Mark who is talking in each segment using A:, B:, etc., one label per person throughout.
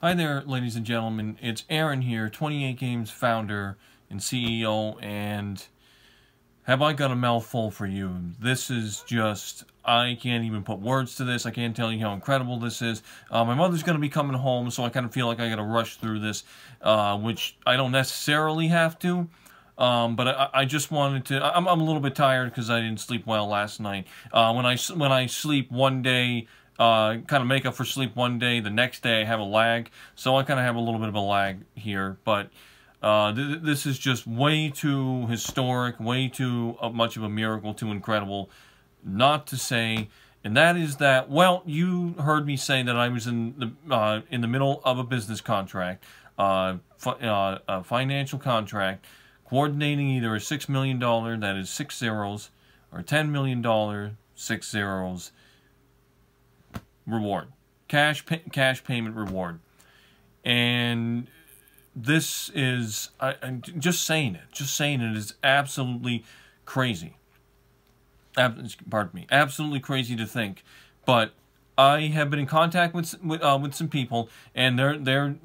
A: Hi there, ladies and gentlemen. It's Aaron here, 28 Games founder and CEO, and have I got a mouthful for you? This is just, I can't even put words to this. I can't tell you how incredible this is. My mother's going to be coming home, so I kind of feel like I got to rush through this, which I don't necessarily have to. But I just wanted to. I'm a little bit tired because I didn't sleep well last night. When I sleep one day, kind of make up for sleep one day, the next day I have a lag. So I kind of have a little bit of a lag here. But this is just way too historic, way too much of a miracle, too incredible, not to say. And that is that. Well, you heard me say that I was in the middle of a business contract, a financial contract, coordinating either a $6 million, that is 6 zeros, or $10 million, 6 zeros, reward. Cash payment reward. And this is, I'm just saying it is absolutely crazy. Pardon me. Absolutely crazy to think. But I have been in contact with some people, and they're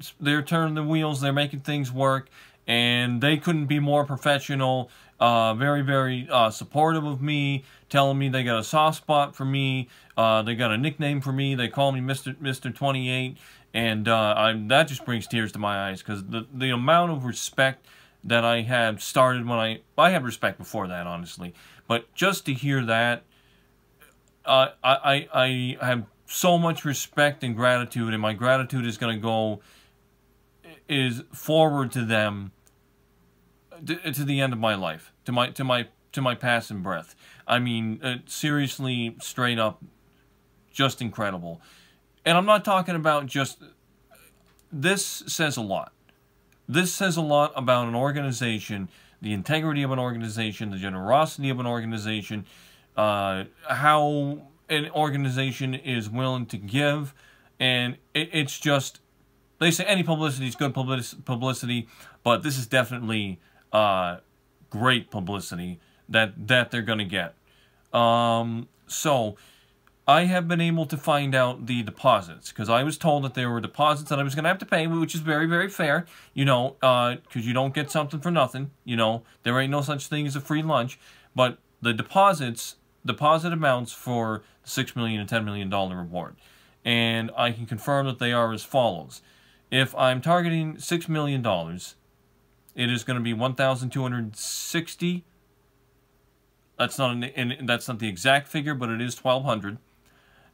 A: turning the wheels, they're making things work. And they couldn't be more professional, very, very supportive of me, telling me they got a soft spot for me, they got a nickname for me, they call me Mr. 28, and that just brings tears to my eyes, because the amount of respect that I had started when I had respect before that, honestly, but just to hear that, I have so much respect and gratitude, and my gratitude is going to go forward to them, to the end of my life, to my passing breath. I mean, seriously, straight up, just incredible. And I'm not talking about just. This says a lot. This says a lot about an organization, the integrity of an organization, the generosity of an organization, how an organization is willing to give, and it's just. They say any publicity is good publicity, but this is definitely great publicity that they're going to get. So I have been able to find out the deposits, because I was told that there were deposits that I was going to have to pay, which is very, very fair, you know, because you don't get something for nothing, you know. There ain't no such thing as a free lunch. But the deposit amounts for the $6 million and $10 million reward. And I can confirm that they are as follows. If I'm targeting $6 million, it is going to be 1,260. That's not the exact figure, but it is 1,200.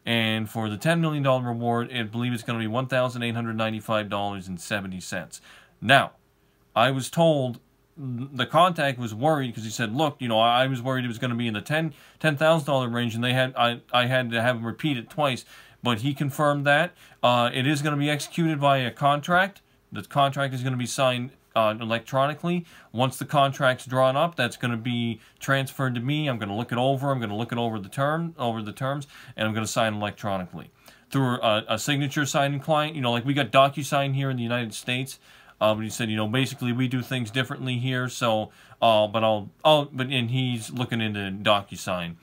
A: And for the $10 million reward, I believe it's going to be $1,895.70. Now, I was told, the contact was worried because he said, look, you know, I was worried it was going to be in the $10,000 range, and I had to have him repeat it twice. But he confirmed that it is going to be executed via a contract. The contract is going to be signed electronically. Once the contract's drawn up, that's going to be transferred to me. I'm going to look it over. I'm going to look it over the terms, and I'm going to sign electronically through a signature signing client. You know, like we got DocuSign here in the United States. But he said, you know, basically we do things differently here. So, and he's looking into DocuSign.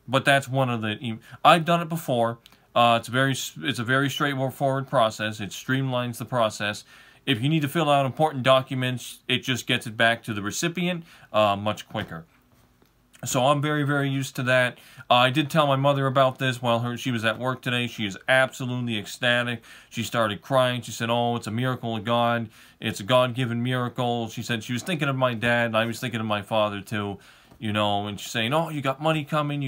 A: But that's one of the. I've done it before. It's a very straightforward process. It streamlines the process. If you need to fill out important documents, it just gets it back to the recipient much quicker. So I'm very, very used to that. I did tell my mother about this while she was at work today. She is absolutely ecstatic. She started crying. She said, oh, it's a miracle of God. It's a God-given miracle. She said she was thinking of my dad, and I was thinking of my father too. You know, and she's saying, oh, you got money coming,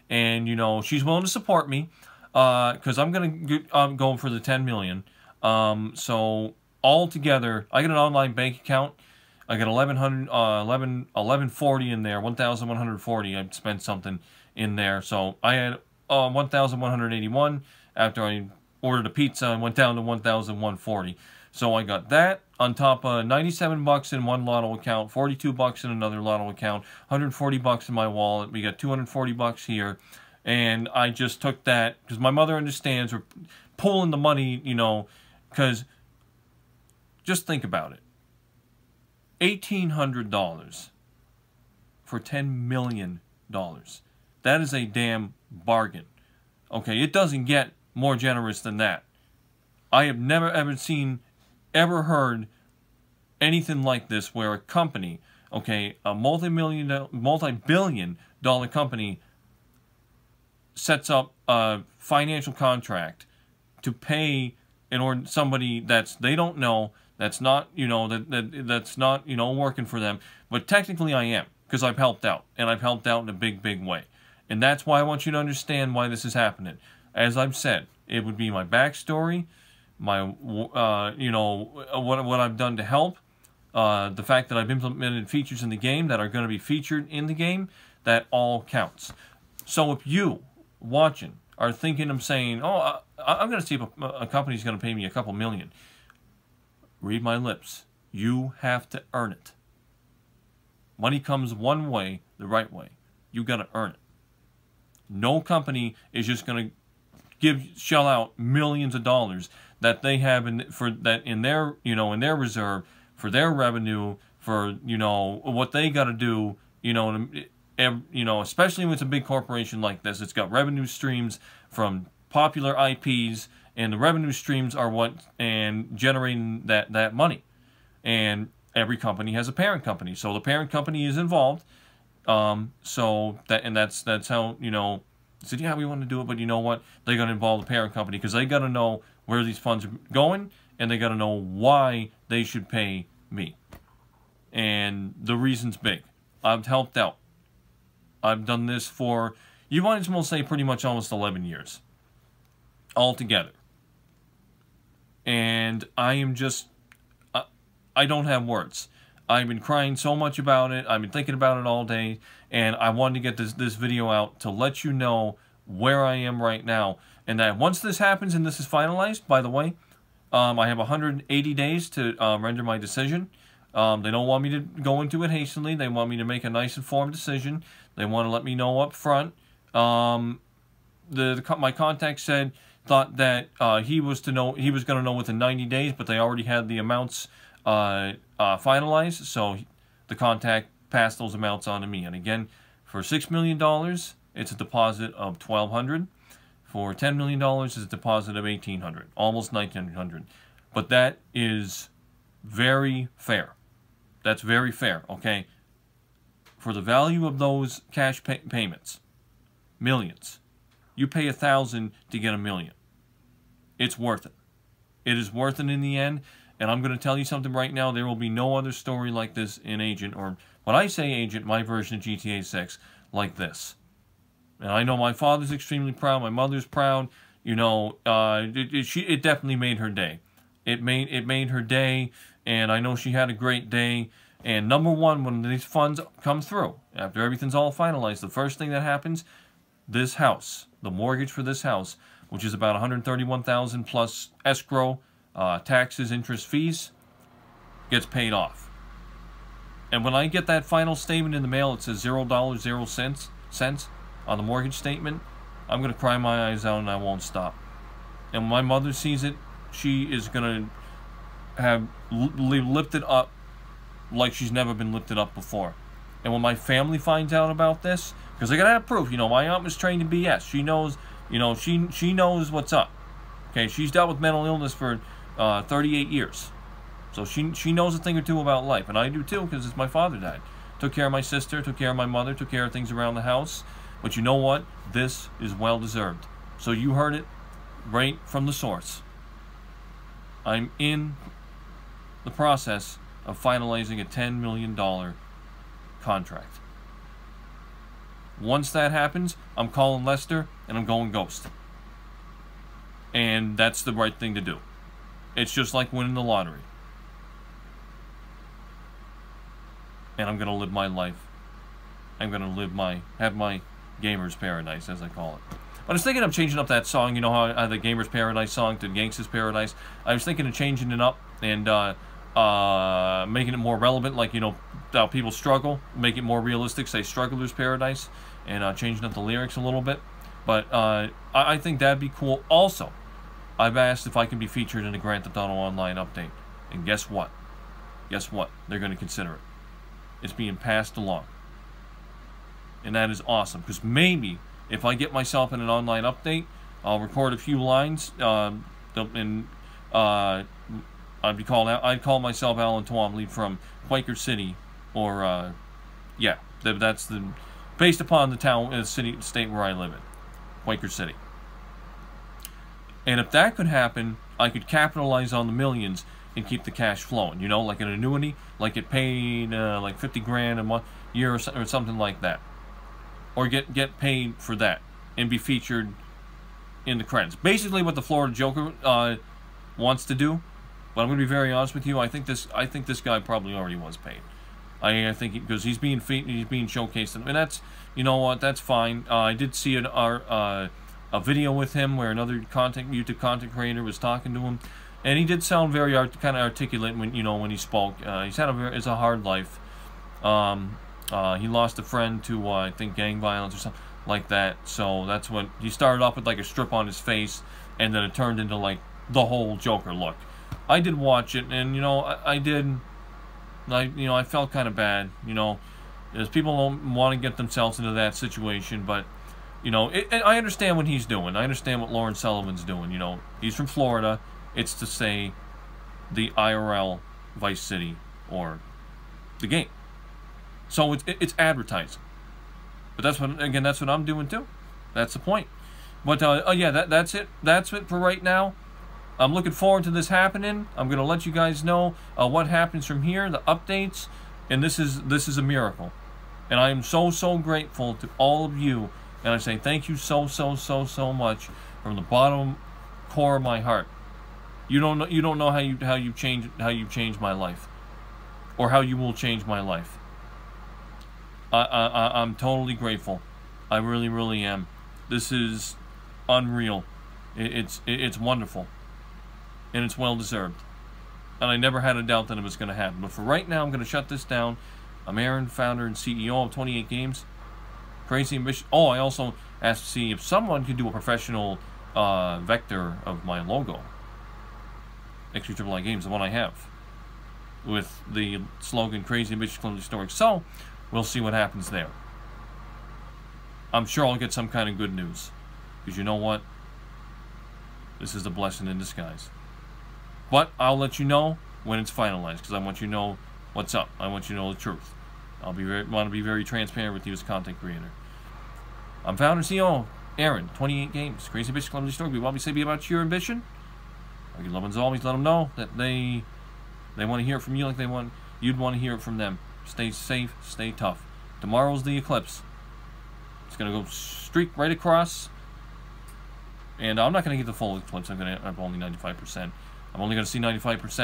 A: and, you know, she's willing to support me, because I'm going for the $10 million. So, altogether, I got an online bank account. I got $1,140 in there, $1,140. I spent something in there, so I had $1,181. After I ordered a pizza, I went down to $1,140. So I got that on top of $97 in one lotto account, $42 in another lotto account, $140 in my wallet. We got $240 here, and I just took that because my mother understands. We're pulling the money, you know, because just think about it. $1,800 for $10 million. That is a damn bargain. Okay, it doesn't get more generous than that. I have never ever heard anything like this where a company, okay, a multi-billion dollar company sets up a financial contract to pay somebody they don't know, that's not, that's not, working for them, but technically I am, because I've helped out, and I've helped out in a big, big way. And that's why I want you to understand why this is happening. As I've said, it would be my backstory, my, what I've done to help, the fact that I've implemented features in the game that are going to be featured in the game, that all counts. So if you, watching, are thinking of saying, oh, I'm going to see if a company's going to pay me a couple million, read my lips. You have to earn it. Money comes one way, the right way. You got to earn it. No company is just going to shell out millions of dollars that they have in their reserve for their revenue, for what they got to do, especially when it's a big corporation like this. It's got revenue streams from popular IPs, and the revenue streams are generating that money. And every company has a parent company, so the parent company is involved. That's how, said, yeah, we want to do it, but you know what? They're going to involve the parent company, because they got to know where these funds are going, and they got to know why they should pay me. And the reason's big. I've helped out. I've done this for, you might as well say, pretty much almost 11 years. Altogether. And I am just, I don't have words. I've been crying so much about it. I've been thinking about it all day. And I wanted to get this video out to let you know where I am right now. And that once this happens and this is finalized, by the way, I have 180 days to render my decision. They don't want me to go into it hastily. They want me to make a nice informed decision. They want to let me know up front. My contact thought that he was going to know within 90 days, but they already had the amounts finalized, so the contact passed those amounts on to me. And again, for $6 million, it's a deposit of $1,200. For $10 million, it's a deposit of $1,800, almost $1,900. But that is very fair. That's very fair, okay? For the value of those cash payments, millions, you pay $1,000 to get $1 million. It's worth it. It is worth it in the end. And I'm going to tell you something right now. There will be no other story like this in Agent, or when I say Agent, my version of GTA 6, like this. And I know my father's extremely proud. My mother's proud. It definitely made her day. It made her day, and I know she had a great day. And number one, when these funds come through, after everything's all finalized, the first thing that happens, this house, the mortgage for this house, which is about $131,000 plus escrow, taxes, interest, fees, gets paid off. And when I get that final statement in the mail, it says $0.00 on the mortgage statement, I'm going to cry my eyes out and I won't stop. And when my mother sees it, she is going to have lifted up like she's never been lifted up before. And when my family finds out about this, because I got to have proof, my aunt was trained in BS. She knows, she knows what's up. Okay, she's dealt with mental illness for 38 years. So she knows a thing or two about life. And I do too, because my father died. Took care of my sister, took care of my mother, took care of things around the house. But you know what? This is well deserved. So you heard it right from the source. I'm in the process of finalizing a $10 million contract. Once that happens, I'm calling Lester and I'm going ghost. And that's the right thing to do. It's just like winning the lottery. And I'm going to live my life. I'm going to have my gamer's paradise, as I call it. But I was thinking of changing up that song. You know how I had the gamer's paradise song to Gangsta's Paradise? I was thinking of changing it up and making it more relevant, like, how people struggle. Make it more realistic, say Struggler's Paradise, and changing up the lyrics a little bit. But I think that'd be cool. Also, I've asked if I can be featured in a Grand Theft Auto Online update. And guess what? Guess what? They're going to consider it. It's being passed along. And that is awesome, because maybe if I get myself in an online update, I'll record a few lines and I'd call myself Alan Twomley from Quaker City, or yeah, that's based upon the town, city, state where I live in, Quaker City. And if that could happen, I could capitalize on the millions and keep the cash flowing. You know, like an annuity, like it paid like 50 grand a month, year, or something like that, or get paid for that and be featured in the credits. Basically, what the Florida Joker wants to do. But I'm going to be very honest with you. I think this guy probably already was paid. I think because he's being showcased, and that's, you know what, that's fine. I did see a video with him where another YouTube content creator was talking to him, and he did sound very kind of articulate when when he spoke. It's a hard life. He lost a friend to I think gang violence or something like that. So that's when he started off with like a strip on his face, and then it turned into like the whole Joker look. I did watch it, and I felt kind of bad, as people don't want to get themselves into that situation. But I understand what he's doing. I understand what Lauren Sullivan's doing. He's from Florida. It's to say the IRL Vice City or the game. So it's advertising. But that's what I'm doing too. That's the point. But yeah, that's it. That's it for right now. I'm looking forward to this happening. I'm going to let you guys know what happens from here, the updates, and this is a miracle. And I am so grateful to all of you, and I say thank you so much from the bottom core of my heart. You don't know how you changed my life, or how you will change my life. I'm totally grateful. I really am. This is unreal. It's wonderful. And it's well deserved. And I never had a doubt that it was going to happen. But for right now, I'm going to shut this down. I'm Aaron, founder and CEO of 28 Games. Crazy Ambition. Oh, I also asked to see if someone could do a professional vector of my logo. XTRIII Games, the one I have, with the slogan Crazy Ambitious Clumsy Stories. So, we'll see what happens there. I'm sure I'll get some kind of good news. Because you know what? This is a blessing in disguise. But I'll let you know when it's finalized, because I want you to know what's up. I want you to know the truth. Want to be very transparent with you as a content creator. I'm founder and CEO, Aaron, 28 Games, Crazy Ambitious Clumsy Story. We want me to say about your ambition? Like your loved ones always let them know that they want to hear it from you like you'd want to hear it from them. Stay safe, stay tough. Tomorrow's the eclipse. It's gonna go streak right across. And I'm not going to get the full eclipse. I'm only 95%. I'm only going to see 95%.